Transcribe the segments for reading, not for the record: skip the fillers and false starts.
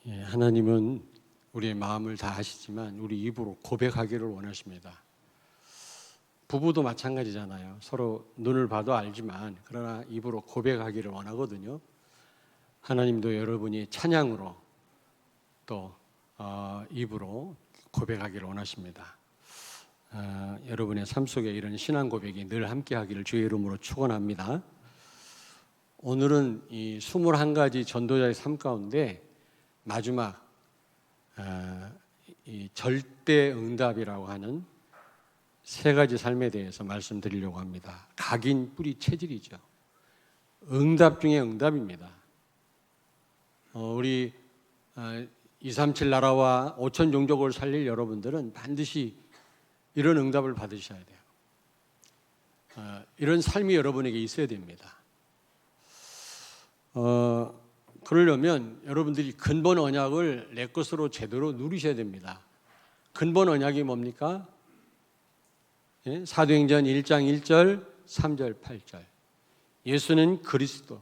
하나님은 우리의 마음을 다 아시지만 우리 입으로 고백하기를 원하십니다. 부부도 마찬가지잖아요. 서로 눈을 봐도 알지만 그러나 입으로 고백하기를 원하거든요. 하나님도 여러분이 찬양으로 또 입으로 고백하기를 원하십니다. 여러분의 삶 속에 이런 신앙 고백이 늘 함께하기를 주의 이름으로 축원합니다. 오늘은 이 21가지 전도자의 삶 가운데 마지막 이 절대 응답이라고 하는 세 가지 삶에 대해서 말씀드리려고 합니다. 각인 뿌리 체질이죠. 응답 중에 응답입니다. 우리 237 나라와 5천 종족을 살릴 여러분들은 반드시 이런 응답을 받으셔야 돼요. 이런 삶이 여러분에게 있어야 됩니다. 그러려면 여러분들이 근본 언약을 내 것으로 제대로 누리셔야 됩니다. 근본 언약이 뭡니까? 사도행전 1장 1절, 3절, 8절. 예수는 그리스도,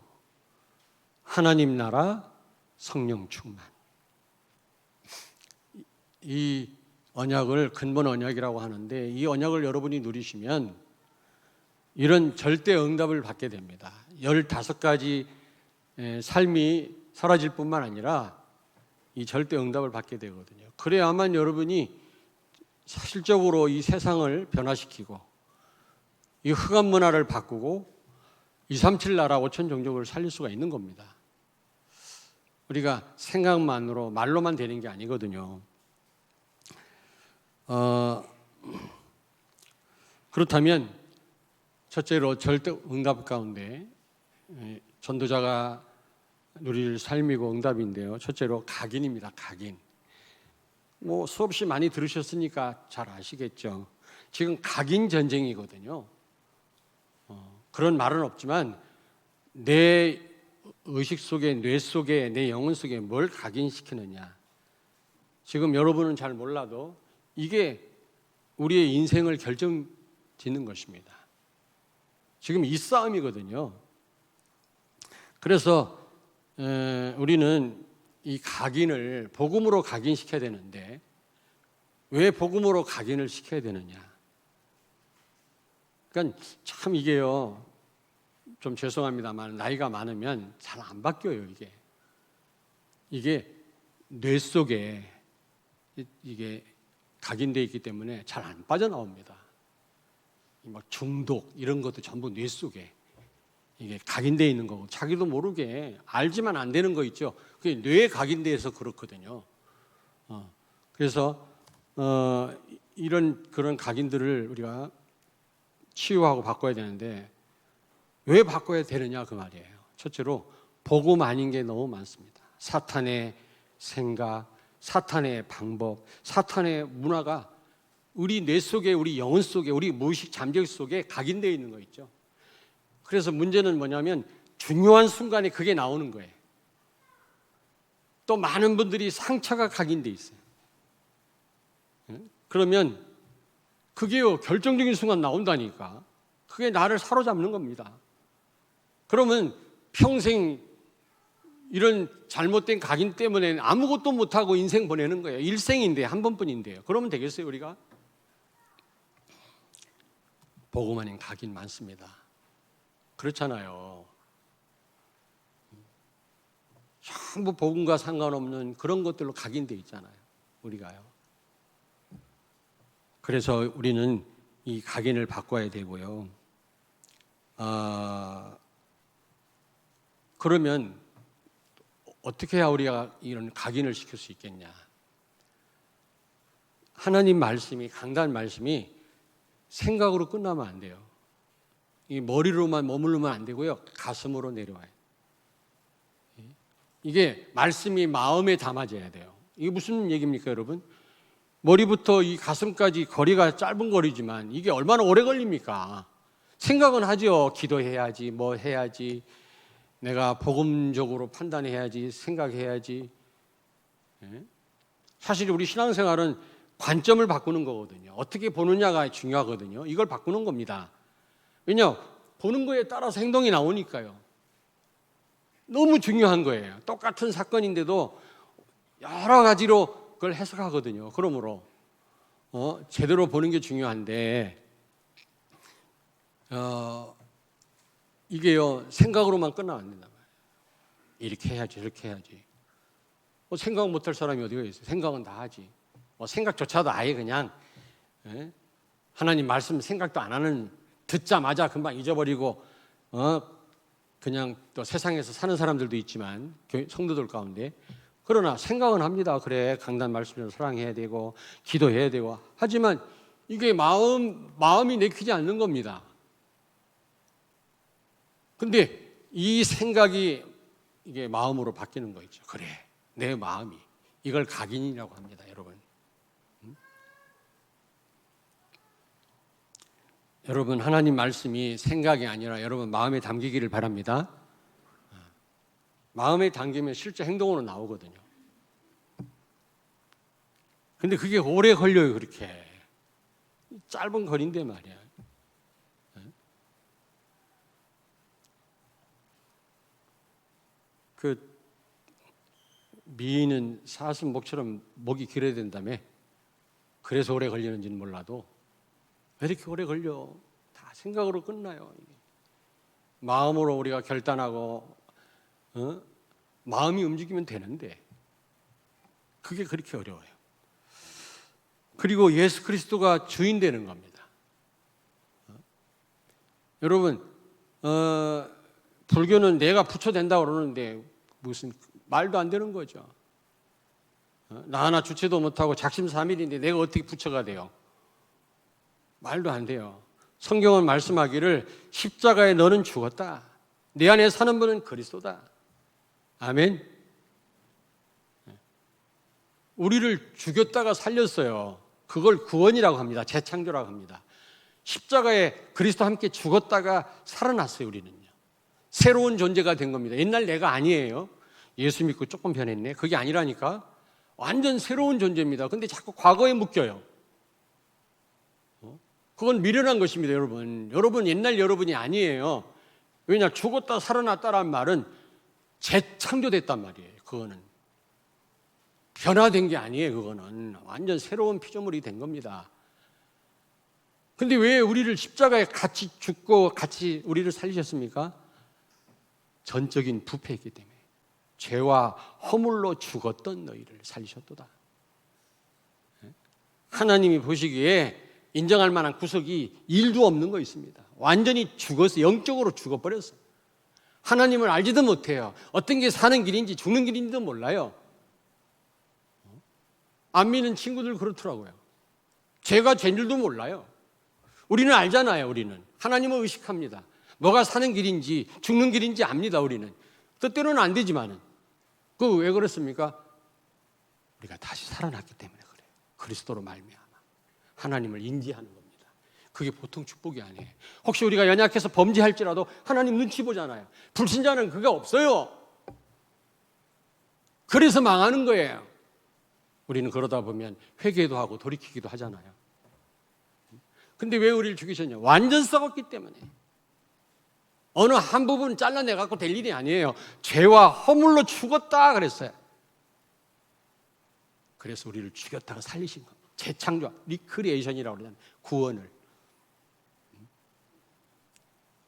하나님 나라, 성령 충만. 이 언약을 근본 언약이라고 하는데 이 언약을 여러분이 누리시면 이런 절대 응답을 받게 됩니다. 15가지 삶이 사라질 뿐만 아니라 이 절대 응답을 받게 되거든요. 그래야만 여러분이 실적으로 이 세상을 변화시키고 이 흑암 문화를 바꾸고 237 나라 5천 종족을 살릴 수가 있는 겁니다. 우리가 생각만으로 말로만 되는 게 아니거든요. 그렇다면 첫째로 절대 응답 가운데 전도자가 누릴 삶이고 응답인데요. 첫째로 각인입니다. 각인. 수없이 많이 들으셨으니까 잘 아시겠죠. 지금 각인 전쟁이거든요. 그런 말은 없지만 내 의식 속에, 뇌 속에, 내 영혼 속에 뭘 각인시키느냐. 지금 여러분은 잘 몰라도 이게 우리의 인생을 결정짓는 것입니다. 지금 이 싸움이거든요. 그래서 우리는 이 각인을 복음으로 각인시켜야 되는데 왜 복음으로 각인을 시켜야 되느냐? 그러니까 참 이게요. 좀 죄송합니다만 나이가 많으면 잘 안 바뀌어요. 이게 뇌 속에 이게 각인되어 있기 때문에 잘 안 빠져나옵니다. 막 중독 이런 것도 전부 뇌 속에 이게 각인되어 있는 거고 자기도 모르게 알지만 안 되는 거 있죠. 그게 뇌에 각인돼서 그렇거든요. 그래서 그런 각인들을 우리가 치유하고 바꿔야 되는데 왜 바꿔야 되느냐 그 말이에요. 첫째로 복음 아닌 게 너무 많습니다. 사탄의 생각, 사탄의 방법, 사탄의 문화가 우리 뇌 속에, 우리 영혼 속에, 우리 무의식 잠재력 속에 각인되어 있는 거 있죠. 그래서 문제는 뭐냐면 중요한 순간에 그게 나오는 거예요. 또 많은 분들이 상처가 각인되어 있어요. 그러면 그게요 결정적인 순간 나온다니까. 그게 나를 사로잡는 겁니다. 그러면 평생 이런 잘못된 각인 때문에 아무것도 못하고 인생 보내는 거예요. 일생인데 한 번뿐인데요. 그러면 되겠어요 우리가? 복음 아닌 각인 많습니다. 그렇잖아요. 전부 복음과 상관없는 그런 것들로 각인되어 있잖아요. 우리가요. 그래서 우리는 이 각인을 바꿔야 되고요. 그러면 어떻게 해야 우리가 이런 각인을 시킬 수 있겠냐? 하나님 말씀이, 강단 말씀이 생각으로 끝나면 안 돼요. 이 머리로만 머무르면 안 되고요. 가슴으로 내려와요. 이게 말씀이 마음에 담아져야 돼요. 이게 무슨 얘기입니까, 여러분? 머리부터 이 가슴까지 거리가 짧은 거리지만 이게 얼마나 오래 걸립니까? 생각은 하죠. 기도해야지, 뭐 해야지, 내가 복음적으로 판단해야지, 생각해야지. 사실 우리 신앙생활은 관점을 바꾸는 거거든요. 어떻게 보느냐가 중요하거든요. 이걸 바꾸는 겁니다. 왜냐? 보는 거에 따라서 행동이 나오니까요. 너무 중요한 거예요. 똑같은 사건인데도 여러 가지로 그걸 해석하거든요. 그러므로 제대로 보는 게 중요한데 이게요 생각으로만 끝나면 안 된단 말이에요. 이렇게 해야지 저렇게 해야지. 생각 못할 사람이 어디가 있어요. 생각은 다 하지. 생각조차도 아예 그냥 하나님 말씀 생각도 안 하는, 듣자마자 금방 잊어버리고 그냥 또 세상에서 사는 사람들도 있지만 성도들 가운데, 그러나 생각은 합니다. 그래, 강단 말씀을 사랑해야 되고 기도해야 되고, 하지만 이게 마음이 내키지 않는 겁니다. 근데 이 생각이 이게 마음으로 바뀌는 거 있죠. 그래, 내 마음이, 이걸 각인이라고 합니다, 여러분. 여러분, 하나님 말씀이 생각이 아니라 여러분 마음에 담기기를 바랍니다. 마음에 담기면 실제 행동으로 나오거든요. 근데 그게 오래 걸려요. 그렇게 짧은 거리인데 말이야. 그 미인은 사슴 목처럼 목이 길어야 된다며. 그래서 오래 걸리는지는 몰라도 왜 이렇게 오래 걸려? 다 생각으로 끝나요. 마음으로 우리가 결단하고 마음이 움직이면 되는데 그게 그렇게 어려워요. 그리고 예수 그리스도가 주인 되는 겁니다. 여러분, 불교는 내가 부처 된다고 그러는데 무슨 말도 안 되는 거죠. 나 하나 주체도 못하고 작심삼일인데 내가 어떻게 부처가 돼요? 말도 안 돼요. 성경은 말씀하기를 십자가에 너는 죽었다. 내 안에 사는 분은 그리스도다. 아멘. 우리를 죽였다가 살렸어요. 그걸 구원이라고 합니다. 재창조라고 합니다. 십자가에 그리스도와 함께 죽었다가 살아났어요. 우리는요. 새로운 존재가 된 겁니다. 옛날 내가 아니에요. 예수 믿고 조금 변했네. 그게 아니라니까. 완전 새로운 존재입니다. 근데 자꾸 과거에 묶여요. 그건 미련한 것입니다, 여러분. 여러분 옛날 여러분이 아니에요. 왜냐, 죽었다 살아났다란 말은 재창조됐단 말이에요. 그거는 변화된 게 아니에요. 그거는 완전 새로운 피조물이 된 겁니다. 근데 왜 우리를 십자가에 같이 죽고 같이 우리를 살리셨습니까? 전적인 부패이기 때문에. 죄와 허물로 죽었던 너희를 살리셨도다. 하나님이 보시기에 인정할 만한 구석이 일도 없는 거 있습니다. 완전히 죽었어요. 영적으로 죽어버렸어요. 하나님을 알지도 못해요. 어떤 게 사는 길인지 죽는 길인지도 몰라요. 안 믿는 친구들 그렇더라고요. 죄가 죄인 줄도 몰라요. 우리는 알잖아요. 우리는 하나님을 의식합니다. 뭐가 사는 길인지 죽는 길인지 압니다. 우리는 때로는 안 되지만은. 그 왜 그렇습니까? 우리가 다시 살아났기 때문에 그래요. 그리스도로 말미암아 하나님을 인지하는 겁니다. 그게 보통 축복이 아니에요. 혹시 우리가 연약해서 범죄할지라도 하나님 눈치 보잖아요. 불신자는 그게 없어요. 그래서 망하는 거예요. 우리는 그러다 보면 회개도 하고 돌이키기도 하잖아요. 근데 왜 우리를 죽이셨냐? 완전 썩었기 때문에. 어느 한 부분 잘라내갖고 될 일이 아니에요. 죄와 허물로 죽었다 그랬어요. 그래서 우리를 죽였다가 살리신 겁니다. 재창조, 리크리에이션이라고 그러잖아요. 구원을.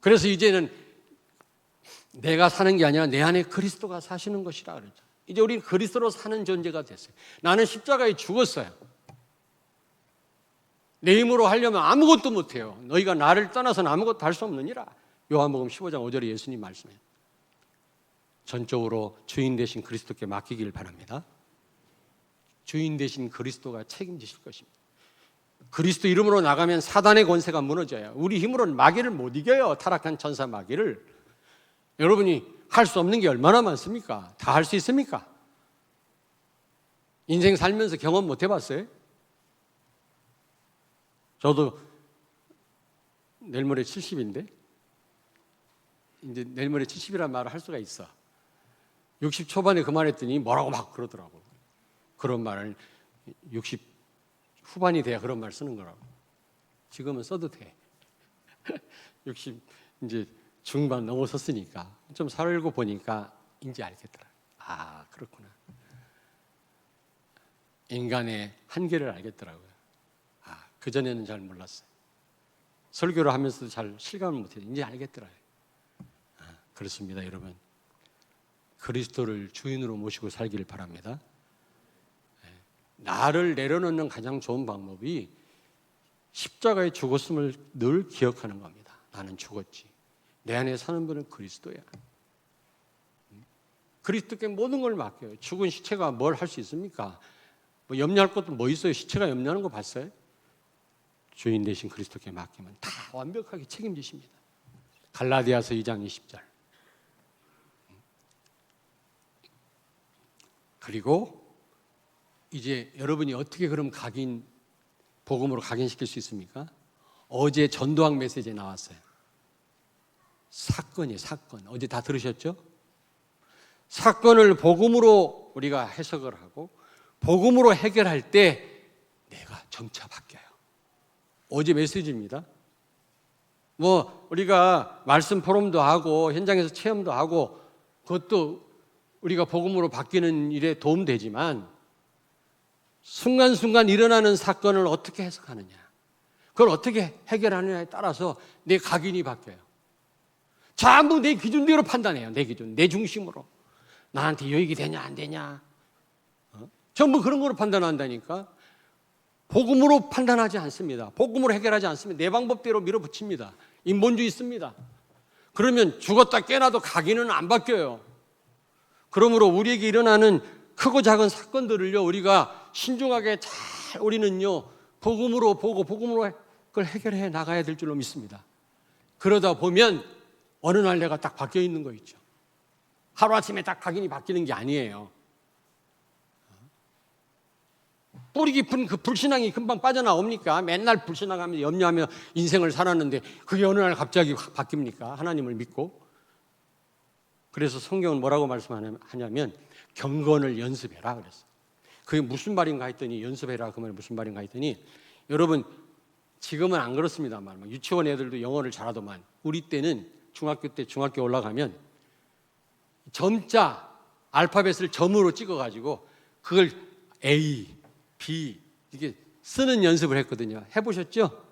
그래서 이제는 내가 사는 게 아니라 내 안에 그리스도가 사시는 것이라 그러죠. 이제 우리는 그리스도로 사는 존재가 됐어요. 나는 십자가에 죽었어요. 내 힘으로 하려면 아무것도 못해요. 너희가 나를 떠나서는 아무것도 할 수 없느니라. 요한복음 15장 5절에 예수님 말씀해요. 전적으로 주인 되신 그리스도께 맡기길 바랍니다. 주인 되신 그리스도가 책임지실 것입니다. 그리스도 이름으로 나가면 사단의 권세가 무너져요. 우리 힘으로는 마귀를 못 이겨요. 타락한 천사 마귀를. 여러분이 할 수 없는 게 얼마나 많습니까? 다 할 수 있습니까? 인생 살면서 경험 못 해봤어요? 저도 내일 모레 70인데 이제 내일 모레 70이라는 말을 할 수가 있어. 60 초반에 그만했더니 뭐라고 막 그러더라고. 그런 말을 60 후반이 돼야 그런 말 쓰는 거라고. 지금은 써도 돼. 60 이제 중반 넘어섰으니까 좀 살고 보니까 이제 알겠더라. 아, 그렇구나. 인간의 한계를 알겠더라고요. 그전에는 잘 몰랐어요. 설교를 하면서도 잘 실감을 못해요. 이제 알겠더라고요. 그렇습니다, 여러분. 그리스도를 주인으로 모시고 살기를 바랍니다. 나를 내려놓는 가장 좋은 방법이 십자가에 죽었음을 늘 기억하는 겁니다. 나는 죽었지. 내 안에 사는 분은 그리스도야. 그리스도께 모든 걸 맡겨요. 죽은 시체가 뭘 할 수 있습니까? 뭐 염려할 것도 뭐 있어요? 시체가 염려하는 거 봤어요? 주인 되신 그리스도께 맡기면 다 완벽하게 책임지십니다. 갈라디아서 2장 20절. 그리고 이제 여러분이 어떻게 그럼 복음으로 각인시킬 수 있습니까? 어제 전도학 메시지에 나왔어요. 사건이에요, 사건. 어제 다 들으셨죠? 사건을 복음으로 우리가 해석을 하고 복음으로 해결할 때 내가 점차 바뀌어요. 어제 메시지입니다. 우리가 말씀 포럼도 하고 현장에서 체험도 하고 그것도 우리가 복음으로 바뀌는 일에 도움되지만 순간순간 일어나는 사건을 어떻게 해석하느냐, 그걸 어떻게 해결하느냐에 따라서 내 각인이 바뀌어요. 전부 내 기준대로 판단해요. 내 기준, 내 중심으로. 나한테 유익이 되냐 안 되냐, 전부 그런 거로 판단한다니까. 복음으로 판단하지 않습니다. 복음으로 해결하지 않습니다. 내 방법대로 밀어붙입니다. 인본주의 있습니다. 그러면 죽었다 깨나도 각인은 안 바뀌어요. 그러므로 우리에게 일어나는 크고 작은 사건들을요, 우리가 신중하게 잘 우리는요 복음으로 보고 복음으로 그걸 해결해 나가야 될 줄로 믿습니다. 그러다 보면 어느 날 내가 딱 바뀌어 있는 거 있죠. 하루아침에 딱 각인이 바뀌는 게 아니에요. 뿌리 깊은 그 불신앙이 금방 빠져나옵니까? 맨날 불신앙하면서 염려하며 인생을 살았는데 그게 어느 날 갑자기 확 바뀝니까? 하나님을 믿고. 그래서 성경은 뭐라고 말씀하냐면 경건을 연습해라 그랬어요. 그게 무슨 말인가 했더니, 연습해라 그 말이 무슨 말인가 했더니, 여러분 지금은 안 그렇습니다만 유치원 애들도 영어를 잘하더만 우리 때는 중학교 때 중학교 올라가면 점자 알파벳을 점으로 찍어가지고 그걸 A, B 이게 쓰는 연습을 했거든요. 해보셨죠?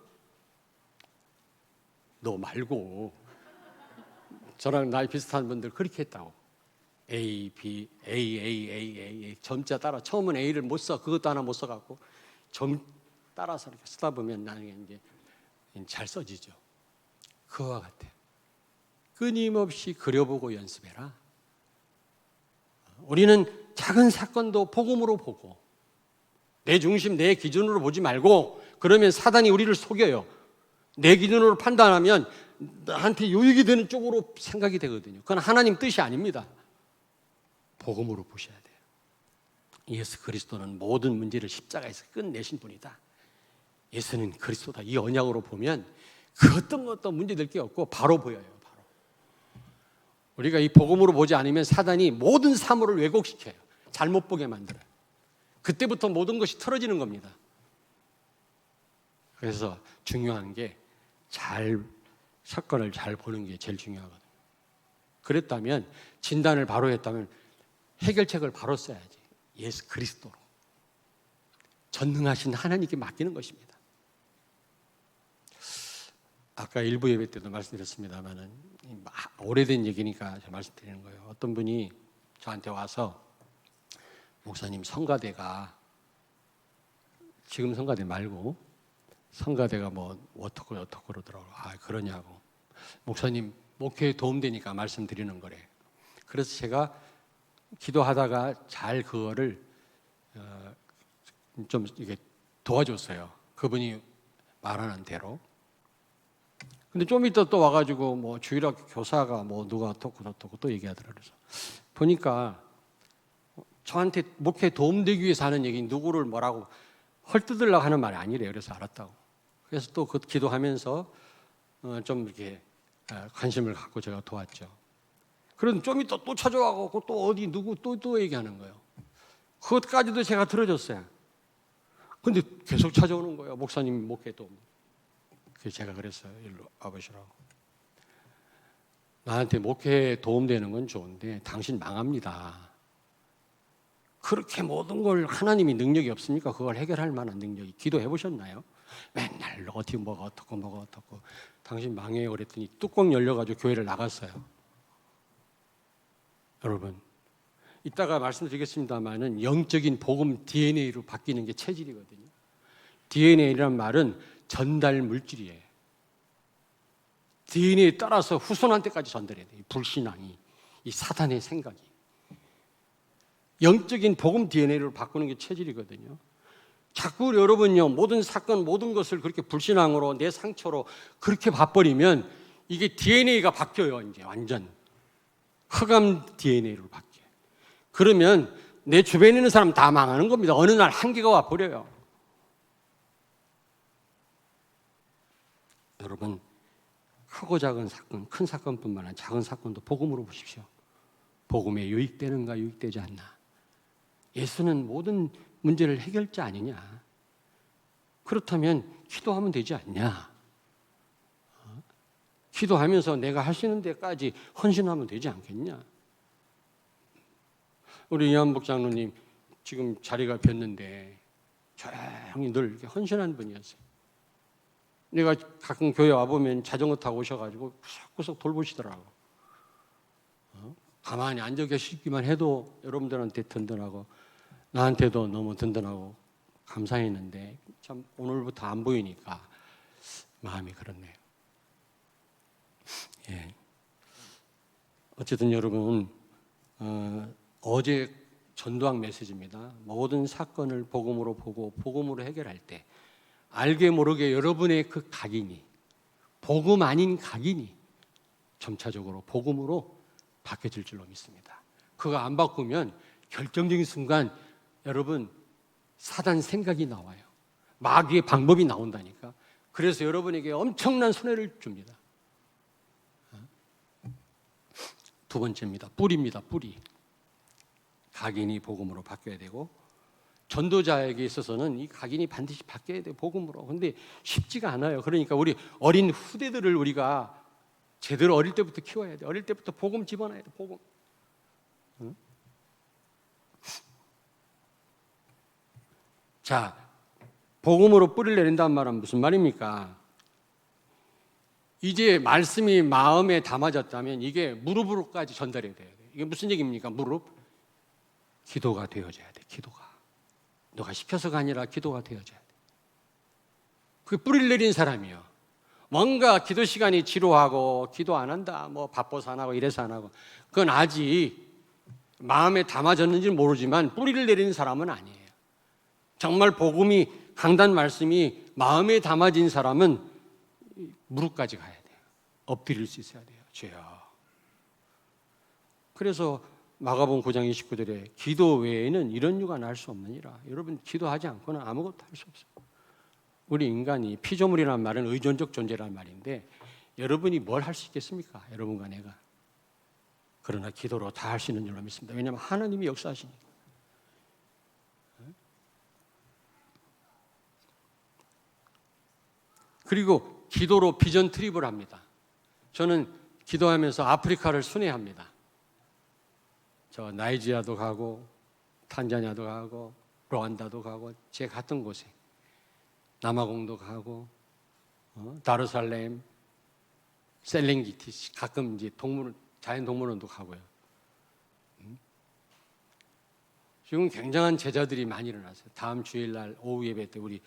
너 말고 저랑 나이 비슷한 분들 그렇게 했다고. A, B, A 점자 따라. 처음은 A를 못 써. 그것도 하나 못 써갖고 점 따라서 이렇게 쓰다 보면 나중에 이제 잘 써지죠. 그와 같아요. 끊임없이 그려보고 연습해라. 우리는 작은 사건도 복음으로 보고 내 중심, 내 기준으로 보지 말고, 그러면 사단이 우리를 속여요. 내 기준으로 판단하면 나한테 유익이 되는 쪽으로 생각이 되거든요. 그건 하나님 뜻이 아닙니다. 복음으로 보셔야 돼요. 예수 그리스도는 모든 문제를 십자가에서 끝내신 분이다. 예수는 그리스도다. 이 언약으로 보면 그 어떤 것도 문제될 게 없고 바로 보여요. 바로. 우리가 이 복음으로 보지 않으면 사단이 모든 사물을 왜곡시켜요. 잘못 보게 만들어요. 그때부터 모든 것이 틀어지는 겁니다. 그래서 중요한 게 사건을 잘 보는 게 제일 중요하거든요. 그랬다면, 진단을 바로 했다면 해결책을 바로 써야지. 예수 그리스도로 전능하신 하나님께 맡기는 것입니다. 아까 일부 예배 때도 말씀드렸습니다만은 오래된 얘기니까 제가 말씀드리는 거예요. 어떤 분이 저한테 와서, 목사님 성가대가, 지금 성가대 말고 성가대가 뭐 어떻고 그러더라고요. 그러냐고. 목사님 목회에 도움되니까 말씀드리는 거래. 그래서 제가 기도하다가 잘 그거를 좀 이게 도와줬어요. 그분이 말하는 대로. 근데 좀 이따 또 와가지고 뭐 주일학교 교사가 뭐 누가 어떻고 또 얘기하더라고요. 그래서 보니까 저한테 목회에 도움되기 위해서 하는 얘기, 누구를 뭐라고 헐뜯으려고 하는 말이 아니래요. 그래서 알았다고. 그래서 또 그 기도하면서 좀 이렇게 관심을 갖고 제가 도왔죠. 그런 좀 이따 또 찾아와고 또 어디 누구 또 얘기하는 거예요. 그것까지도 제가 들어줬어요. 근데 계속 찾아오는 거예요. 목사님 목회 도움. 그래서 제가 그랬어요. 일로 와보시라고. 나한테 목회에 도움되는 건 좋은데 당신 망합니다. 그렇게 모든 걸 하나님이 능력이 없습니까? 그걸 해결할 만한 능력이. 기도해 보셨나요? 맨날 어디 뭐가 어떻고 당신 망해요 그랬더니 뚜껑 열려가지고 교회를 나갔어요. 여러분, 이따가 말씀드리겠습니다만은 영적인 복음 DNA로 바뀌는 게 체질이거든요. DNA란 말은 전달 물질이에요. DNA에 따라서 후손한테까지 전달해야 돼요. 불신앙이, 이 사단의 생각이. 영적인 복음 DNA로 바꾸는 게 체질이거든요. 자꾸 여러분요, 모든 사건, 모든 것을 그렇게 불신앙으로 내 상처로 그렇게 봐버리면 이게 DNA가 바뀌어요. 이제 완전 흑암 DNA로 바뀌어요. 그러면 내 주변에 있는 사람 다 망하는 겁니다. 어느 날 한계가 와버려요. 여러분, 크고 작은 사건, 큰 사건뿐만 아니라 작은 사건도 복음으로 보십시오. 복음에 유익되는가 유익되지 않나. 예수는 모든 문제를 해결자 아니냐. 그렇다면 기도하면 되지 않냐. 기도하면서 내가 할 수 있는 데까지 헌신하면 되지 않겠냐. 우리 이한복 장로님 지금 자리가 비었는데 조용히 늘 이렇게 헌신한 분이었어요. 내가 가끔 교회 와보면 자전거 타고 오셔가지고 구석구석 돌보시더라고. 가만히 앉아 계시기만 해도 여러분들한테 든든하고 나한테도 너무 든든하고 감사했는데 참 오늘부터 안 보이니까 마음이 그렇네요. 예. 어쨌든 여러분 어제 전도학 메시지입니다. 모든 사건을 복음으로 보고 복음으로 해결할 때 알게 모르게 여러분의 그 각인이 복음 아닌 각인이 점차적으로 복음으로 바뀌어질 줄로 믿습니다. 그거 안 바꾸면 결정적인 순간 여러분 사단 생각이 나와요. 마귀의 방법이 나온다니까. 그래서 여러분에게 엄청난 손해를 줍니다. 두 번째입니다. 뿌리입니다. 뿌리. 각인이 복음으로 바뀌어야 되고 전도자에게 있어서는 이 각인이 반드시 바뀌어야 돼요. 복음으로. 근데 쉽지가 않아요. 그러니까 우리 어린 후대들을 우리가 제대로 어릴 때부터 키워야 돼요. 어릴 때부터 복음 집어넣어야 돼요. 복음. 응? 자, 복음으로 뿌리를 내린다는 말은 무슨 말입니까? 이제 말씀이 마음에 담아졌다면 이게 무릎으로까지 전달이 돼야 돼요. 이게 무슨 얘기입니까? 무릎? 기도가 되어져야 돼. 기도가. 너가 시켜서가 아니라 기도가 되어져야 돼. 그게 뿌리를 내린 사람이요. 뭔가 기도 시간이 지루하고 기도 안 한다. 뭐 바빠서 안 하고 이래서 안 하고. 그건 아직 마음에 담아졌는지는 모르지만 뿌리를 내리는 사람은 아니에요. 정말 복음이 강단 말씀이 마음에 담아진 사람은 무릎까지 가야 돼요. 엎드릴 수 있어야 돼요. 주여. 그래서 마가복음 9장 29절에 기도 외에는 이런 유가 날 수 없느니라. 여러분 기도하지 않고는 아무것도 할 수 없어요. 우리 인간이 피조물이라는 말은 의존적 존재라는 말인데 여러분이 뭘 할 수 있겠습니까? 여러분과 내가. 그러나 기도로 다 할 수 있는 줄로 믿습니다. 왜냐하면 하나님이 역사하시니까. 그리고 기도로 비전 트립을 합니다. 저는 기도하면서 아프리카를 순회합니다. 저 나이지리아도 가고 탄자니아도 가고 루안다도 가고 제가 갔던 곳에 남아공도 가고 다르살렘, 셀렌기티 가끔 이제 자연동물원도 가고요. 지금 굉장한 제자들이 많이 일어났어요. 다음 주일날 오후 예배 때 우리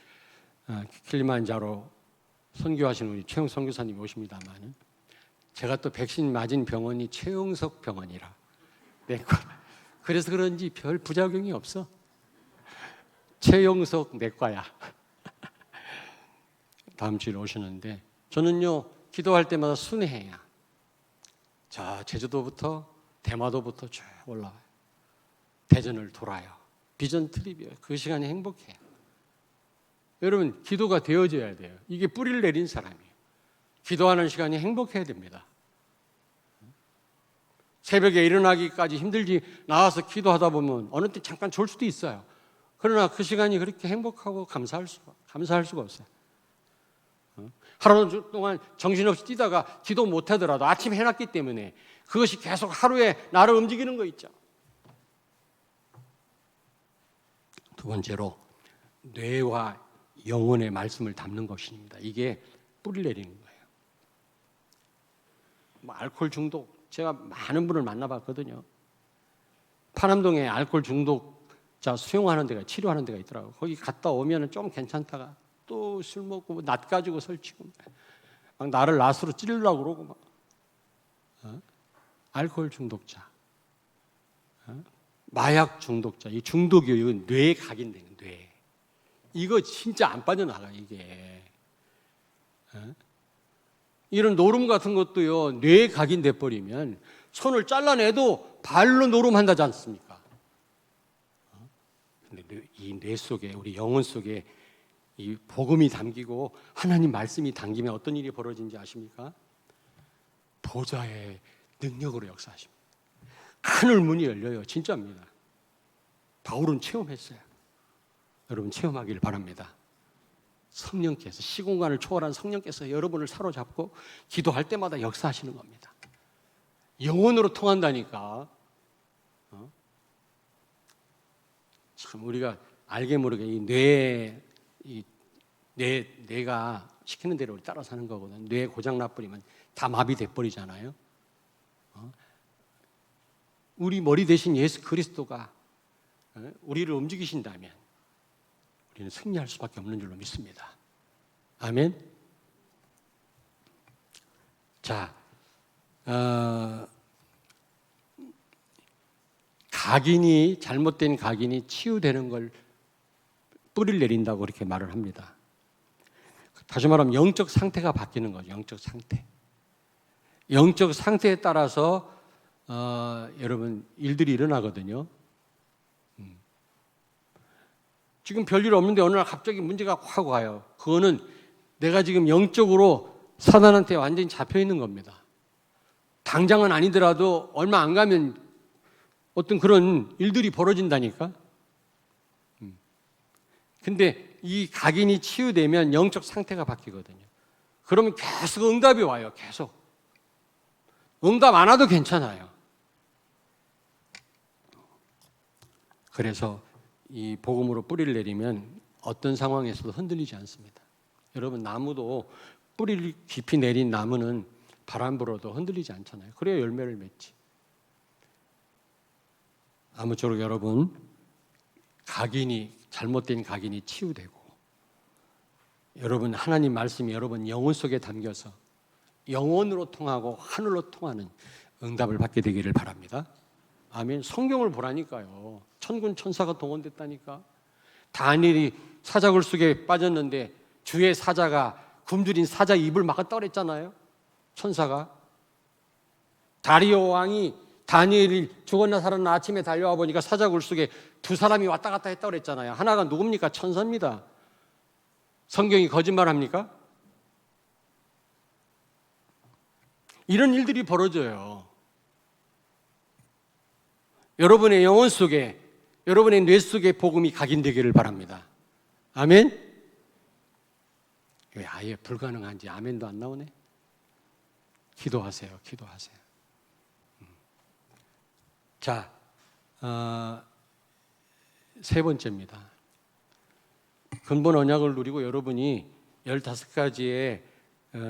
킬리만자로 선교하시는 우리 최영 선교사님이 오십니다만 제가 또 백신 맞은 병원이 최영석 병원이라 내과. 그래서 그런지 별 부작용이 없어. 최영석 내과야. 다음 주에 오시는데 저는요 기도할 때마다 순회해요. 자 제주도부터 대마도부터 쭉 올라와요. 대전을 돌아요. 비전 트립이에요. 그 시간이 행복해요. 여러분 기도가 되어져야 돼요. 이게 뿌리를 내린 사람이에요. 기도하는 시간이 행복해야 됩니다. 새벽에 일어나기까지 힘들지 나와서 기도하다 보면 어느 때 잠깐 졸 수도 있어요. 그러나 그 시간이 그렇게 행복하고 감사할 수가 없어요. 하루 동안 정신없이 뛰다가 기도 못하더라도 아침 해놨기 때문에 그것이 계속 하루에 나를 움직이는 거 있죠. 두 번째로 뇌와 영혼의 말씀을 담는 것입니다. 이게 뿌리 내리는 거예요. 알코올 중독, 제가 많은 분을 만나봤거든요. 파남동에 알코올 중독자 수용하는 데가, 치료하는 데가 있더라고요. 거기 갔다 오면 좀 괜찮다가 또 술 먹고 낫 가지고 설치고 막 나를 낫으로 찌르려고 그러고 막. 알코올 중독자, 마약 중독자, 이 중독이 이건 뇌에 각인되는 뇌. 이거 진짜 안 빠져나가 이게. 이런 노름 같은 것도요, 뇌에 각인돼 버리면 손을 잘라내도 발로 노름한다지 않습니까? 근데 이 뇌 속에, 우리 영혼 속에 이 복음이 담기고 하나님 말씀이 담기면 어떤 일이 벌어지는지 아십니까? 보좌의 능력으로 역사하십니다. 하늘 문이 열려요. 진짜입니다. 바울은 체험했어요. 여러분 체험하기를 바랍니다. 성령께서, 시공간을 초월한 성령께서 여러분을 사로잡고 기도할 때마다 역사하시는 겁니다. 영혼으로 통한다니까. 참 우리가 알게 모르게 뇌가 시키는 대로 우리 따라 사는 거거든. 뇌 고장 나버리면 다 마비돼 버리잖아요. 우리 머리 대신 예수 그리스도가 우리를 움직이신다면 우리는 승리할 수밖에 없는 줄로 믿습니다. 아멘. 자, 잘못된 각인이 치유되는 걸 뿌리를 내린다고 이렇게 말을 합니다. 다시 말하면 영적 상태가 바뀌는 거죠. 영적 상태. 영적 상태에 따라서 여러분 일들이 일어나거든요. 지금 별일 없는데 어느 날 갑자기 문제가 확 와요. 그거는 내가 지금 영적으로 사단한테 완전히 잡혀 있는 겁니다. 당장은 아니더라도 얼마 안 가면 어떤 그런 일들이 벌어진다니까. 근데 이 각인이 치유되면 영적 상태가 바뀌거든요. 그러면 계속 응답이 와요. 계속. 응답 안 와도 괜찮아요. 그래서 이 복음으로 뿌리를 내리면 어떤 상황에서도 흔들리지 않습니다. 여러분 나무도 뿌리를 깊이 내린 나무는 바람 불어도 흔들리지 않잖아요. 그래야 열매를 맺지. 아무쪼록 여러분 잘못된 각인이 치유되고 여러분 하나님 말씀이 여러분 영혼 속에 담겨서 영혼으로 통하고 하늘로 통하는 응답을 받게 되기를 바랍니다. 아멘. 성경을 보라니까요. 천군 천사가 동원됐다니까. 다니엘이 사자굴 속에 빠졌는데 주의 사자가 굶주린 사자 입을 막아 떠랬잖아요. 천사가. 다리오 왕이 다니엘이 죽었나 살았나 아침에 달려와 보니까 사자굴 속에 두 사람이 왔다 갔다 했다고 그랬잖아요. 하나가 누굽니까? 천사입니다. 성경이 거짓말합니까? 이런 일들이 벌어져요. 여러분의 영혼 속에, 여러분의 뇌 속에 복음이 각인되기를 바랍니다. 아멘? 왜 아예 불가능한지 아멘도 안 나오네? 기도하세요. 기도하세요. 자, 세 번째입니다. 근본 언약을 누리고 여러분이 15가지의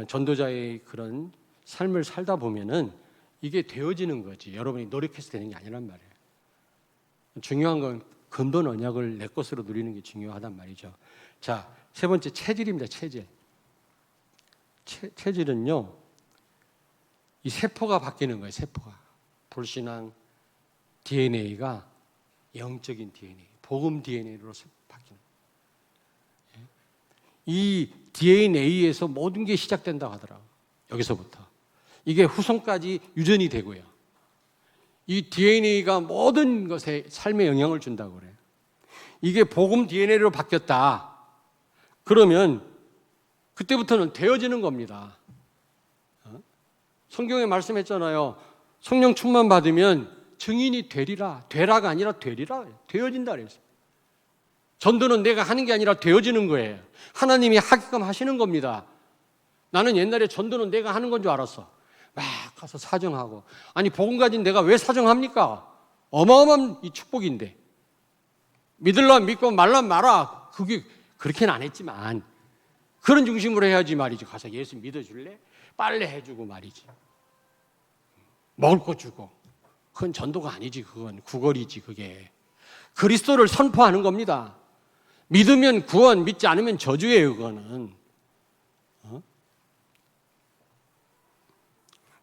전도자의 그런 삶을 살다 보면은 이게 되어지는 거지. 여러분이 노력해서 되는 게 아니란 말이에요. 중요한 건 근본 언약을 내 것으로 누리는 게 중요하단 말이죠. 자, 세 번째 체질입니다. 체질. 체질은요, 이 세포가 바뀌는 거예요. 세포가. 불신앙 DNA가 영적인 DNA, 복음 DNA로 바뀌는 거예요. 이 DNA에서 모든 게 시작된다고 하더라고요. 여기서부터. 이게 후손까지 유전이 되고요. 이 DNA가 모든 것에 삶에 영향을 준다고 그래요. 이게 복음 DNA로 바뀌었다. 그러면 그때부터는 되어지는 겁니다. 성경에 말씀했잖아요. 성령 충만 받으면 증인이 되리라. 되라가 아니라 되리라. 되어진다 그랬어요. 전도는 내가 하는 게 아니라 되어지는 거예요. 하나님이 하게끔 하시는 겁니다. 나는 옛날에 전도는 내가 하는 건 줄 알았어. 막 가서 사정하고. 아니 복음 가진 내가 왜 사정합니까? 어마어마한 이 축복인데. 믿을라 믿고 말라 말아. 그게 그렇게는 안 했지만 그런 중심으로 해야지 말이지. 가서 예수 믿어줄래? 빨래 해주고 말이지. 먹을 거 주고. 그건 전도가 아니지. 그건 구걸이지. 그게 그리스도를 선포하는 겁니다. 믿으면 구원, 믿지 않으면 저주예요. 그거는.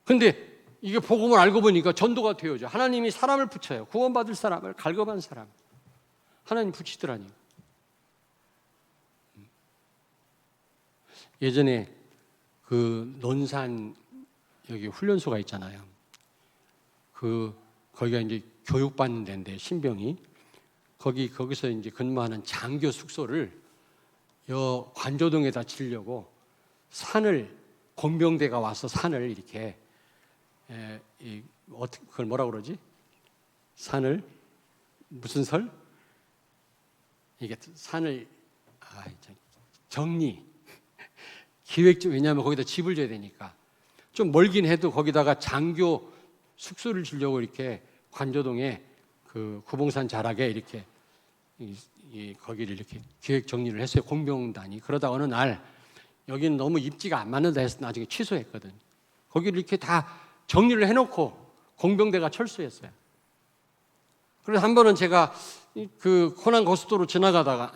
근데 이게 복음을 알고 보니까 전도가 되어져. 하나님이 사람을 붙여요. 구원받을 사람을, 갈급한 사람. 하나님 붙이더라니. 예전에 그 논산 여기 훈련소가 있잖아요. 거기가 이제 교육받는 데인데 신병이 거기서 이제 근무하는 장교 숙소를 관조동에다 지려고 산을 공병대가 와서 산을 이렇게 그걸 뭐라 그러지? 산을 무슨 설? 이게 산을 정리 기획 좀 왜냐하면 거기다 집을 줘야 되니까 좀 멀긴 해도 거기다가 장교 숙소를 주려고 이렇게 관조동에 그 구봉산 자락에 이렇게 거기를 이렇게 기획 정리를 했어요. 공병단이. 그러다 어느 날 여기는 너무 입지가 안 맞는다 해서 나중에 취소했거든. 거기를 이렇게 다 정리를 해놓고 공병대가 철수했어요. 그래서 한 번은 제가 그 호남 고속도로 지나가다가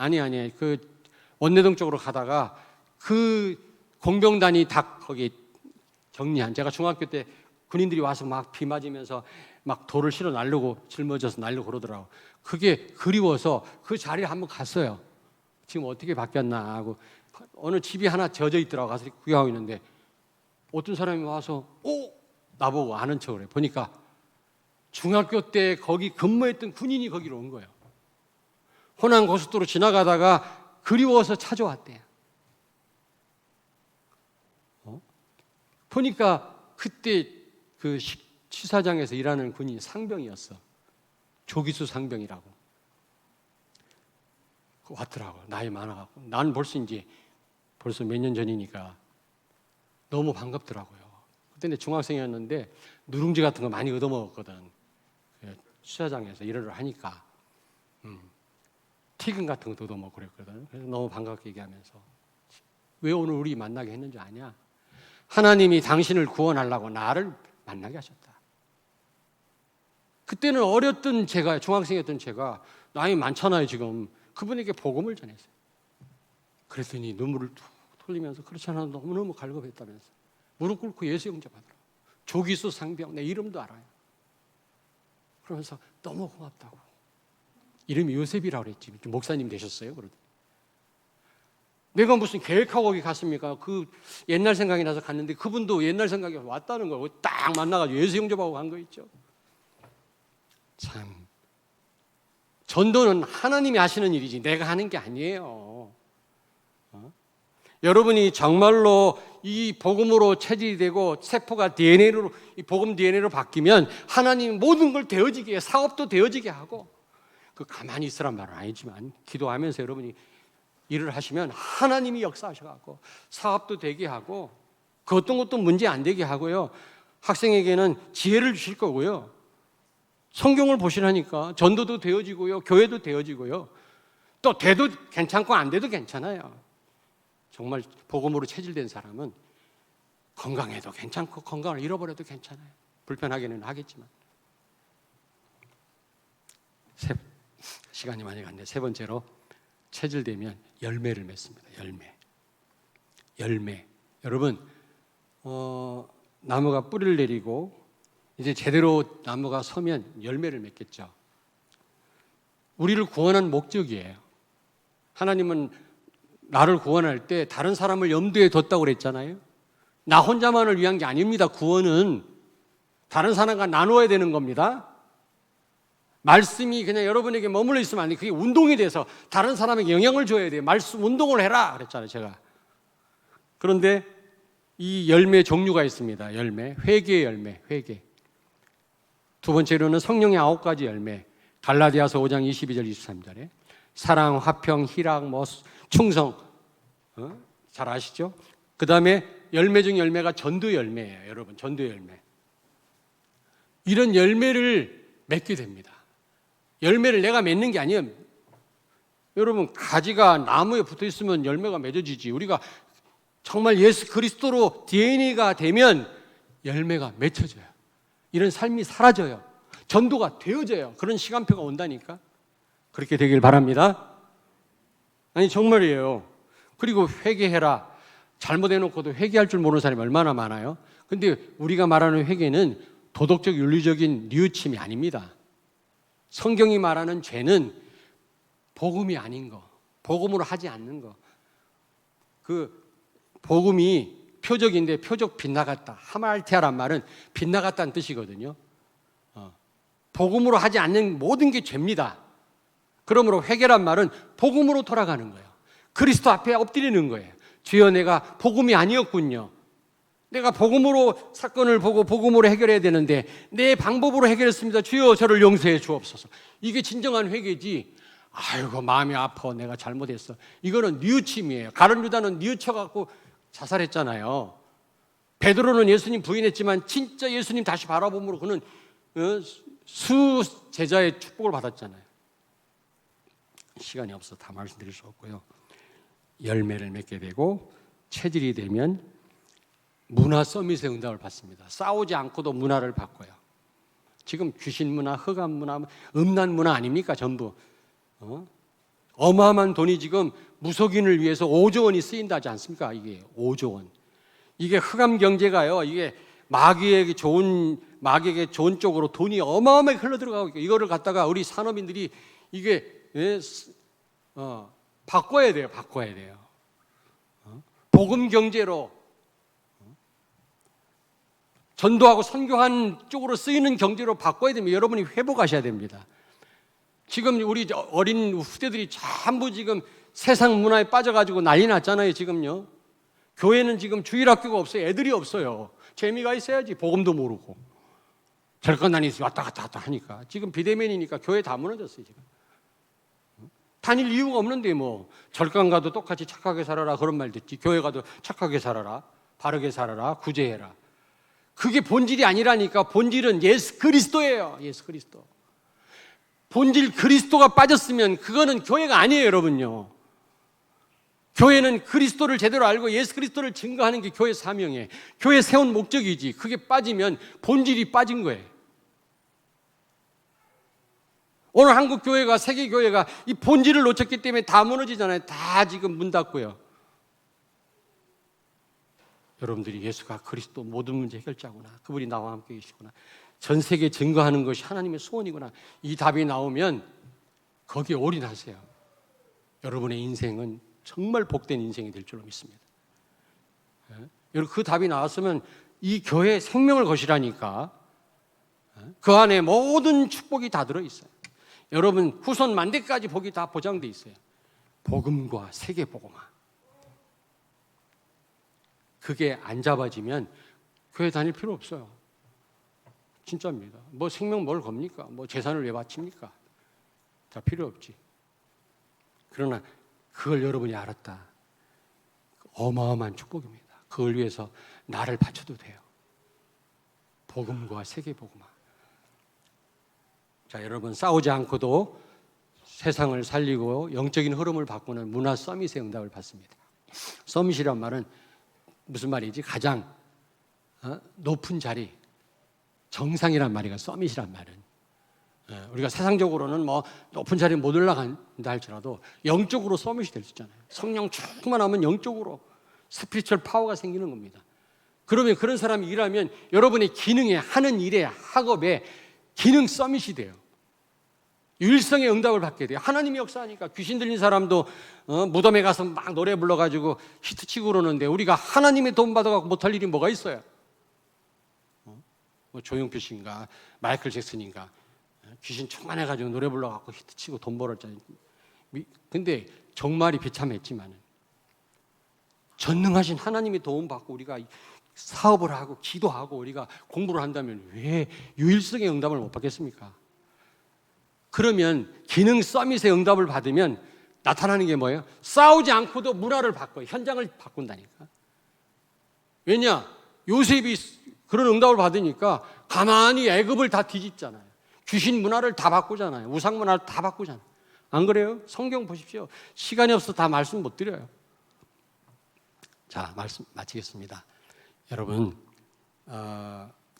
그 원내동 쪽으로 가다가 그 공병단이 다 거기 정리한 제가 중학교 때 군인들이 와서 막 비 맞으면서 막 돌을 실어 날르고 짊어져서 날르고 그러더라고. 그게 그리워서 그 자리에 한번 갔어요. 지금 어떻게 바뀌었나 하고 어느 집이 하나 젖어 있더라고. 가서 구경하고 있는데 어떤 사람이 와서 나보고 아는 척을 해. 보니까 중학교 때 거기 근무했던 군인이 거기로 온 거예요. 호남 고속도로 지나가다가 그리워서 찾아왔대요. 보니까 그때 그 시사장에서 일하는 군인이 상병이었어. 조기수 상병이라고. 왔더라고. 나이 많아갖고. 나는 벌써 몇 년 전이니까 너무 반갑더라고요. 그때 내 중학생이었는데 누룽지 같은 거 많이 얻어먹었거든. 시사장에서 일을 하니까 튀김 같은 것도 얻어먹고 그랬거든. 그래서 너무 반갑게 얘기하면서 왜 오늘 우리 만나게 했는지 아냐? 하나님이 당신을 구원하려고 나를 만나게 하셨다. 그때는 어렸던 제가, 중학생이었던 제가 나이 많잖아요 지금. 그분에게 복음을 전했어요. 그랬더니 눈물을 툭 흘리면서 그렇잖아 너무너무 갈급했다면서 무릎 꿇고 예수 영접하더라고요. 조기수 상병, 내 이름도 알아요. 그러면서 너무 고맙다고. 이름이 요셉이라고 그랬지. 목사님 되셨어요? 그러더니. 내가 무슨 계획하고 거기 갔습니까? 그 옛날 생각이 나서 갔는데 그분도 옛날 생각이 왔다는 거예요. 딱 만나가지고 예수 영접하고 간 거 있죠. 참 전도는 하나님이 하시는 일이지 내가 하는 게 아니에요. 여러분이 정말로 이 복음으로 체질이 되고 세포가 DNA로 이 복음 DNA로 바뀌면 하나님 모든 걸 되어지게 해요. 사업도 되어지게 하고 그 가만히 있으란 말은 아니지만 기도하면서 여러분이 일을 하시면 하나님이 역사하셔갖고 사업도 되게 하고 그 어떤 것도 문제 안 되게 하고요. 학생에게는 지혜를 주실 거고요. 성경을 보시라니까 전도도 되어지고요. 교회도 되어지고요. 또 돼도 괜찮고 안 돼도 괜찮아요. 정말 복음으로 체질된 사람은 건강해도 괜찮고 건강을 잃어버려도 괜찮아요. 불편하게는 하겠지만. 시간이 많이 갔네. 세 번째로 체질되면 열매를 맺습니다. 열매. 여러분 나무가 뿌리를 내리고 이제 제대로 나무가 서면 열매를 맺겠죠. 우리를 구원한 목적이에요. 하나님은 나를 구원할 때 다른 사람을 염두에 뒀다고 그랬잖아요. 나 혼자만을 위한 게 아닙니다. 구원은 다른 사람과 나누어야 되는 겁니다. 말씀이 그냥 여러분에게 머물러 있으면 안 돼요. 그게 운동이 돼서 다른 사람에게 영향을 줘야 돼요. 말씀 운동을 해라 그랬잖아요, 제가. 그런데 이 열매 종류가 있습니다. 회개의 열매, 회개. 두 번째로는 성령의 9가지 열매. 갈라디아서 5장 22절 23절에 사랑, 화평, 희락, 충성. 잘 아시죠? 그 다음에 열매 중 열매가 전도 열매예요, 여러분. 전도 열매. 이런 열매를 맺게 됩니다. 열매를 내가 맺는 게 아니에요. 여러분, 가지가 나무에 붙어 있으면 열매가 맺어지지. 우리가 정말 예수 그리스도로 DNA가 되면 열매가 맺혀져요. 이런 삶이 사라져요. 전도가 되어져요. 그런 시간표가 온다니까. 그렇게 되길 바랍니다. 아니, 정말이에요. 그리고 회개해라. 잘못해놓고도 회개할 줄 모르는 사람이 얼마나 많아요. 근데 우리가 말하는 회개는 도덕적 윤리적인 뉘우침이 아닙니다. 성경이 말하는 죄는 복음이 아닌 거, 복음으로 하지 않는 거. 그 복음이 표적인데 표적 빗나갔다. 하말티아란 말은 빗나갔다는 뜻이거든요. 복음으로 하지 않는 모든 게 죄입니다. 그러므로 회개란 말은 복음으로 돌아가는 거예요. 그리스도 앞에 엎드리는 거예요. 주여, 내가 복음이 아니었군요. 내가 복음으로 사건을 보고 복음으로 해결해야 되는데 내 방법으로 해결했습니다. 주여, 저를 용서해 주옵소서. 이게 진정한 회개지. 아이고, 마음이 아파, 내가 잘못했어. 이거는 뉘우침이에요. 가룟 유다는 뉘우쳐갖고 자살했잖아요. 베드로는 예수님 부인했지만 진짜 예수님 다시 바라봄으로 그는 수 제자의 축복을 받았잖아요. 시간이 없어서 다 말씀드릴 수 없고요. 열매를 맺게 되고 체질이 되면 문화 서밋의 응답을 받습니다. 싸우지 않고도 문화를 바꿔요. 지금 귀신 문화, 흑암 문화, 음란 문화 아닙니까? 전부. 어마어마한 돈이 지금 무속인을 위해서 5조 원이 쓰인다 하지 않습니까? 이게 5조 원. 이게 흑암 경제가요. 이게 마귀에게 좋은 쪽으로 돈이 어마어마하게 흘러들어가고 있고, 이거를 갖다가 우리 산업인들이 이게 바꿔야 돼요. 바꿔야 돼요. 복음 경제로 전도하고 선교한 쪽으로 쓰이는 경제로 바꿔야 됩니다. 여러분이 회복하셔야 됩니다. 지금 우리 어린 후대들이 전부 지금 세상 문화에 빠져가지고 난리 났잖아요. 지금요. 교회는 지금 주일학교가 없어요. 애들이 없어요. 재미가 있어야지. 복음도 모르고 절간다니 왔다 갔다 하니까 지금 비대면이니까 교회 다 무너졌어요. 지금 다닐 이유가 없는데 뭐 절간 가도 똑같이 착하게 살아라 그런 말 듣지. 교회 가도 착하게 살아라, 바르게 살아라, 구제해라. 그게 본질이 아니라니까. 본질은 예수 그리스도예요. 예수 그리스도. 본질 그리스도가 빠졌으면 그거는 교회가 아니에요, 여러분요. 교회는 그리스도를 제대로 알고 예수 그리스도를 증거하는 게 교회 사명이에요. 교회 세운 목적이지. 그게 빠지면 본질이 빠진 거예요. 오늘 한국 교회가, 세계 교회가 이 본질을 놓쳤기 때문에 다 무너지잖아요. 다 지금 문 닫고요. 여러분들이 예수가 그리스도 모든 문제 해결자구나, 그분이 나와 함께 계시구나, 전 세계에 증거하는 것이 하나님의 소원이구나, 이 답이 나오면 거기에 올인하세요. 여러분의 인생은 정말 복된 인생이 될 줄로 믿습니다. 여러분, 그 답이 나왔으면 이 교회에 생명을 거시라니까. 그 안에 모든 축복이 다 들어있어요. 여러분 후손 만대까지 복이 다 보장돼 있어요. 복음과 세계복음화. 그게 안 잡아지면 교회 다닐 필요 없어요. 진짜입니다. 뭐 생명 뭘 겁니까? 뭐 재산을 왜 바칩니까? 다 필요 없지. 그러나 그걸 여러분이 알았다. 어마어마한 축복입니다. 그걸 위해서 나를 바쳐도 돼요. 복음과 세계복음화. 자, 여러분, 싸우지 않고도 세상을 살리고 영적인 흐름을 바꾸는 문화 서밋의 응답을 받습니다. 서밋이란 말은 무슨 말이지? 가장 높은 자리, 정상이란 말이가 서밋이란 말은. 우리가 세상적으로는 뭐 높은 자리에 못 올라간다 할지라도 영적으로 서밋이 될 수 있잖아요. 성령 충만하면 영적으로 스피리추얼 파워가 생기는 겁니다. 그러면 그런 사람이 일하면 여러분의 기능에, 하는 일에, 학업에 기능 서밋이 돼요. 유일성의 응답을 받게 돼요. 하나님이 역사하니까. 귀신 들린 사람도 무덤에 가서 막 노래 불러가지고 히트치고 그러는데 우리가 하나님의 도움 받아갖고 못할 일이 뭐가 있어요? 뭐 조용필 씨인가 마이클 잭슨인가 귀신 충만해가지고 노래 불러갖고 히트치고 돈 벌었잖아요. 근데 정말이 비참했지만은 전능하신 하나님의 도움 받고 우리가 사업을 하고 기도하고 우리가 공부를 한다면 왜 유일성의 응답을 못 받겠습니까? 그러면 기능 서밋의 응답을 받으면 나타나는 게 뭐예요? 싸우지 않고도 문화를 바꿔요. 현장을 바꾼다니까. 왜냐? 요셉이 그런 응답을 받으니까 가만히 애굽을 다 뒤집잖아요. 귀신 문화를 다 바꾸잖아요. 우상 문화를 다 바꾸잖아요. 안 그래요? 성경 보십시오. 시간이 없어서 다 말씀 못 드려요. 자, 말씀 마치겠습니다. 여러분,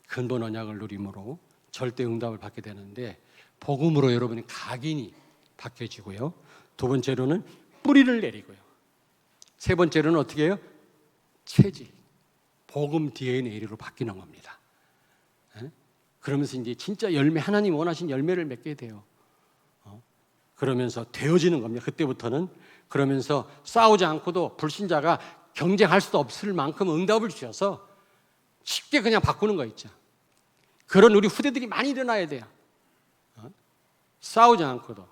근본 언약을 누림으로 절대 응답을 받게 되는데 복음으로 여러분이 각인이 바뀌어지고요. 두 번째로는 뿌리를 내리고요. 세 번째로는 어떻게 해요? 체질, 복음 DNA로 바뀌는 겁니다. 그러면서 이제 진짜 열매, 하나님 원하신 열매를 맺게 돼요. 그러면서 되어지는 겁니다. 그때부터는. 그러면서 싸우지 않고도 불신자가 경쟁할 수도 없을 만큼 응답을 주셔서 쉽게 그냥 바꾸는 거 있죠. 그런 우리 후대들이 많이 일어나야 돼요. 싸우지 않고도.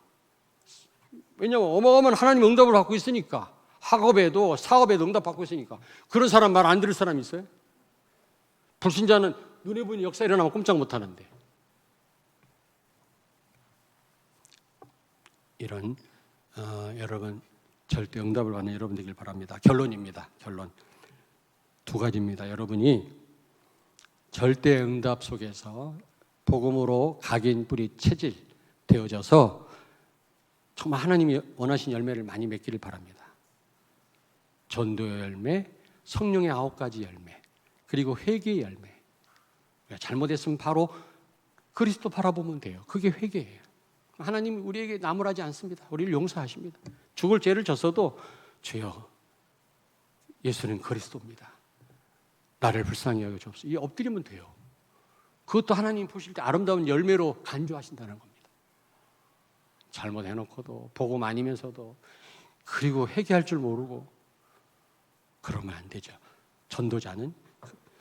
왜냐하면 어마어마한 하나님 응답을 받고 있으니까. 학업에도 사업에도 응답 받고 있으니까. 그런 사람 말 안 들을 사람 있어요? 불신자는 눈에 보이는 역사 일어나면 꼼짝 못 하는데. 이런 여러분 절대 응답을 받는 여러분 되길 바랍니다. 결론입니다. 결론 두 가지입니다. 여러분이 절대 응답 속에서 복음으로 각인 뿌리 체질 되어져서 정말 하나님이 원하신 열매를 많이 맺기를 바랍니다. 전도의 열매, 성령의 9가지 열매, 그리고 회개의 열매. 잘못했으면 바로 그리스도 바라보면 돼요. 그게 회개예요. 하나님 우리에게 나무라지 않습니다. 우리를 용서하십니다. 죽을 죄를 졌어도 주여 예수는 그리스도입니다. 나를 불쌍히 여겨주옵소서. 이 엎드리면 돼요. 그것도 하나님 보실 때 아름다운 열매로 간주하신다는 겁니다. 잘못해놓고도 복음 아니면서도 그리고 회개할 줄 모르고 그러면 안 되죠. 전도자는.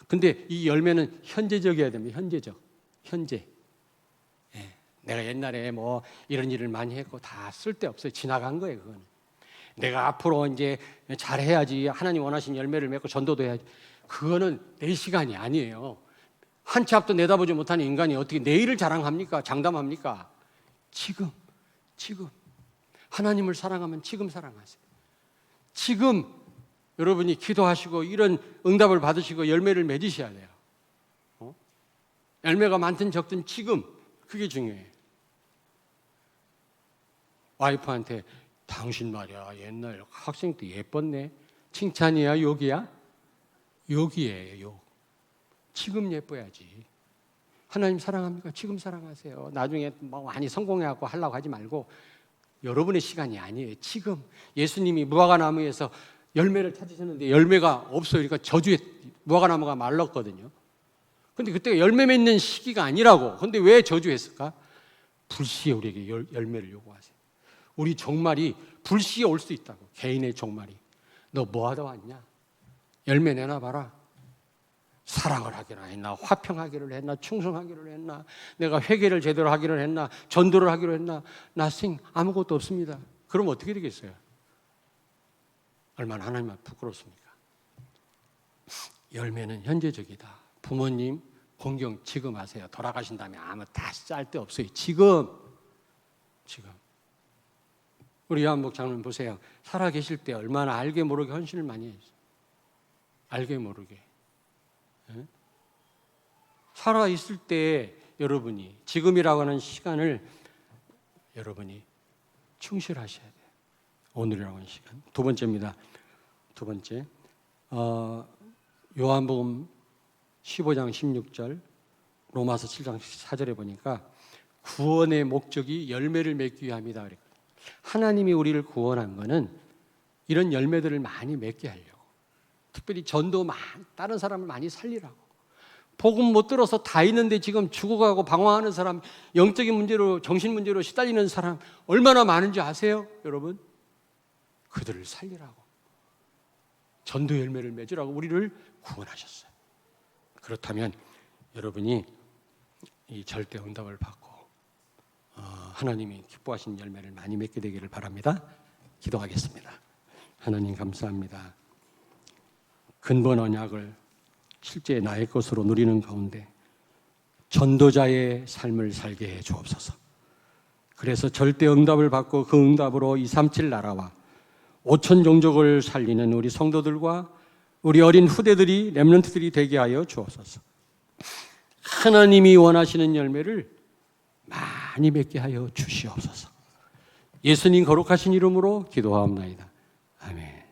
근데 이 열매는 현재적이어야 됩니다. 현재적. 현재. 내가 옛날에 뭐 이런 일을 많이 했고 다 쓸데없어요. 지나간 거예요, 그거는. 내가 앞으로 이제 잘해야지 하나님 원하신 열매를 맺고 전도도 해야지. 그거는 내 시간이 아니에요. 한 치 앞도 내다보지 못하는 인간이 어떻게 내일을 자랑합니까? 장담합니까? 지금. 하나님을 사랑하면 지금 사랑하세요. 지금 여러분이 기도하시고 이런 응답을 받으시고 열매를 맺으셔야 돼요. 열매가 많든 적든 지금 그게 중요해요. 와이프한테 당신 말이야 옛날 학생 때 예뻤네. 칭찬이야 욕이야? 욕이에요. 욕. 지금 예뻐야지. 하나님 사랑합니까? 지금 사랑하세요. 나중에 뭐 많이 성공해갖고 하려고 하지 말고 여러분의 시간이 아니에요. 지금 예수님이 무화과나무에서 열매를 찾으셨는데 열매가 없어요. 그러니까 저주에 무화과나무가 말랐거든요. 근데 그때가 열매 맺는 시기가 아니라고. 근데 왜 저주했을까? 불시에 우리에게 열매를 요구하세요. 우리 종말이 불시에 올 수 있다고. 개인의 종말이. 너 뭐 하다 왔냐? 열매 내놔봐라. 사랑을 하기를 했나? 화평하기를 했나? 충성하기를 했나? 내가 회개를 제대로 하기를 했나? 전도를 하기로 했나? nothing. 아무것도 없습니다. 그럼 어떻게 되겠어요? 얼마나 하나님 앞에 부끄럽습니까? 열매는 현재적이다. 부모님 공경 지금 하세요. 돌아가신 다음에 아무 다 쓸데없어요. 지금. 우리 요한복 장로님 보세요. 살아 계실 때 얼마나 알게 모르게 헌신을 많이 했어요. 알게 모르게. 살아 있을 때 여러분이 지금이라고 하는 시간을 여러분이 충실하셔야 돼요. 오늘이라고 하는 시간. 두 번째입니다. 두 번째. 요한복음 15장 16절, 로마서 7장 4절에 보니까 구원의 목적이 열매를 맺기 위함이다. 하나님이 우리를 구원한 거는 이런 열매들을 많이 맺게 하려고. 특별히 전도 다른 사람을 많이 살리라고. 복음 못 들어서 다 있는데 지금 죽어가고 방황하는 사람, 영적인 문제로 정신 문제로 시달리는 사람 얼마나 많은지 아세요? 여러분? 그들을 살리라고. 전도 열매를 맺으라고 우리를 구원하셨어요. 그렇다면 여러분이 이 절대 응답을 받고 하나님이 기뻐하신 열매를 많이 맺게 되기를 바랍니다. 기도하겠습니다. 하나님 감사합니다. 근본 언약을 실제 나의 것으로 누리는 가운데 전도자의 삶을 살게 해 주옵소서. 그래서 절대 응답을 받고 그 응답으로 237 나라와 5천 종족을 살리는 우리 성도들과 우리 어린 후대들이 렘넌트들이 되게 하여 주옵소서. 하나님이 원하시는 열매를 많이 맺게 하여 주시옵소서. 예수님 거룩하신 이름으로 기도하옵나이다. 아멘.